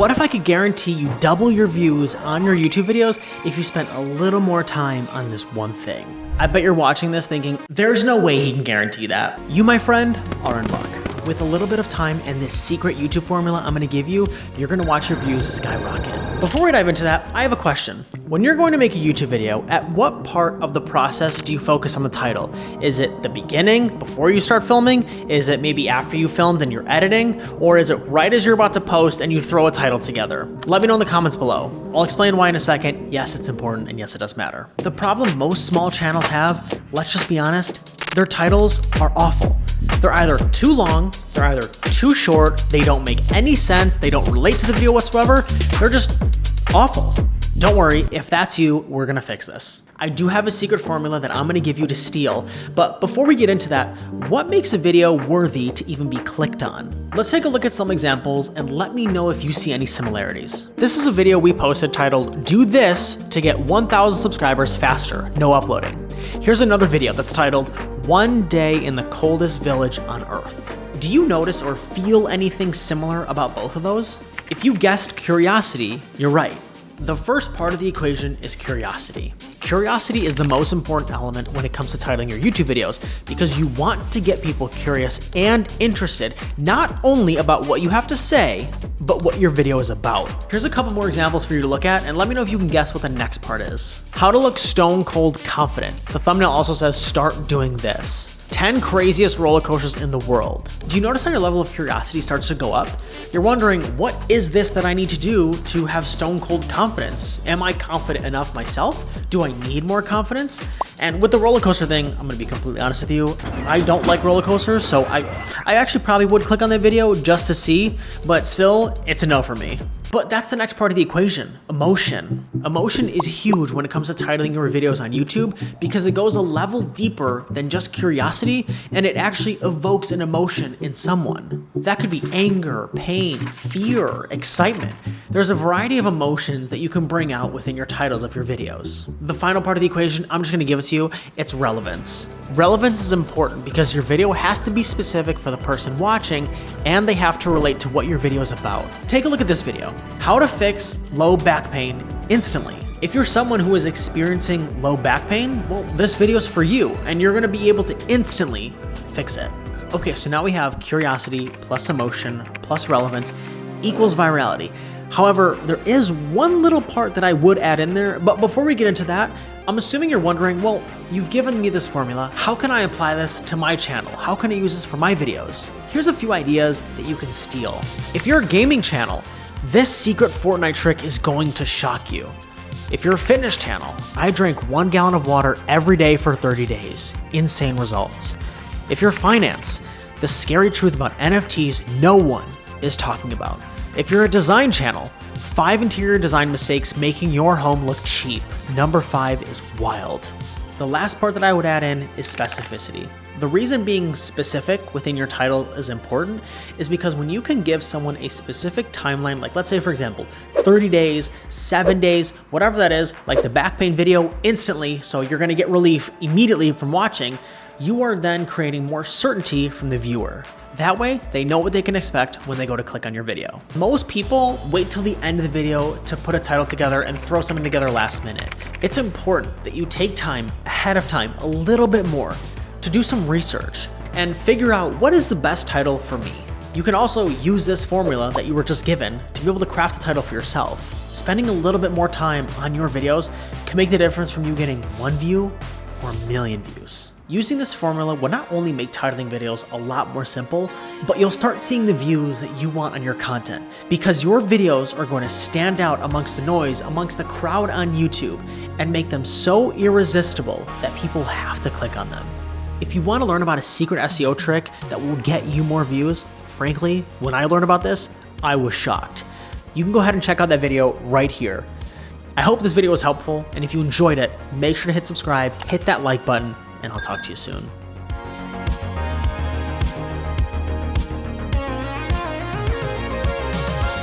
What if I could guarantee you double your views on your YouTube videos if you spent a little more time on this one thing? I bet you're watching this thinking, there's no way he can guarantee that. You, my friend, are in luck. With a little bit of time and this secret YouTube formula I'm gonna give you, you're gonna watch your views skyrocket. Before we dive into that, I have a question. When you're going to make a YouTube video, at what part of the process do you focus on the title? Is it the beginning, before you start filming? Is it maybe after you filmed and you're editing? Or is it right as you're about to post and you throw a title together? Let me know in the comments below. I'll explain why in a second. Yes, it's important, and yes, it does matter. The problem most small channels have, let's just be honest, their titles are awful. They're either too long, they're either too short, they don't make any sense, they don't relate to the video whatsoever, they're just awful. Don't worry, if that's you, we're gonna fix this. I do have a secret formula that I'm gonna give you to steal, but before we get into that, what makes a video worthy to even be clicked on? Let's take a look at some examples and let me know if you see any similarities. This is a video we posted titled, "Do this to get 1,000 subscribers faster, no uploading." Here's another video that's titled, "One Day in the Coldest Village on Earth." Do you notice or feel anything similar about both of those? If you guessed curiosity, you're right. The first part of the equation is curiosity. Curiosity is the most important element when it comes to titling your YouTube videos because you want to get people curious and interested, not only about what you have to say, but what your video is about. Here's a couple more examples for you to look at, and let me know if you can guess what the next part is. How to look stone cold confident. The thumbnail also says, "Start doing this." 10 craziest roller coasters in the world. Do you notice how your level of curiosity starts to go up? You're wondering, what is this that I need to do to have stone cold confidence? Am I confident enough myself? Do I need more confidence? And with the roller coaster thing, I'm gonna be completely honest with you, I don't like roller coasters, so I actually probably would click on that video just to see, but still, it's a no for me. But that's the next part of the equation, emotion. Emotion is huge when it comes to titling your videos on YouTube because it goes a level deeper than just curiosity and it actually evokes an emotion in someone. That could be anger, pain, fear, excitement. There's a variety of emotions that you can bring out within your titles of your videos. The final part of the equation, I'm just gonna give it to you, it's relevance. Relevance is important because your video has to be specific for the person watching and they have to relate to what your video is about. Take a look at this video. How to fix low back pain instantly. If you're someone who is experiencing low back pain, well, this video is for you and you're gonna be able to instantly fix it. Okay, so now we have curiosity plus emotion plus relevance equals virality. However, there is one little part that I would add in there, but before we get into that, I'm assuming you're wondering, well, you've given me this formula, how can I apply this to my channel? How can I use this for my videos? Here's a few ideas that you can steal. If you're a gaming channel, this secret Fortnite trick is going to shock you. If you're a fitness channel, I drank 1 gallon of water every day for 30 days. Insane results. If you're finance, the scary truth about NFTs no one is talking about. If you're a design channel, 5 interior design mistakes making your home look cheap. Number 5 is wild. The last part that I would add in is specificity. The reason being specific within your title is important is because when you can give someone a specific timeline, like let's say for example, 30 days, 7 days, whatever that is, like the back pain video instantly, so you're gonna get relief immediately from watching, you are then creating more certainty from the viewer. That way, they know what they can expect when they go to click on your video. Most people wait till the end of the video to put a title together and throw something together last minute. It's important that you take time, ahead of time, a little bit more, to do some research and figure out what is the best title for me. You can also use this formula that you were just given to be able to craft a title for yourself. Spending a little bit more time on your videos can make the difference from you getting 1 view or 1,000,000 views. Using this formula will not only make titling videos a lot more simple, but you'll start seeing the views that you want on your content because your videos are going to stand out amongst the noise, amongst the crowd on YouTube, and make them so irresistible that people have to click on them. If you want to learn about a secret SEO trick that will get you more views, frankly, when I learned about this, I was shocked. You can go ahead and check out that video right here. I hope this video was helpful, and if you enjoyed it, make sure to hit subscribe, hit that like button, and I'll talk to you soon.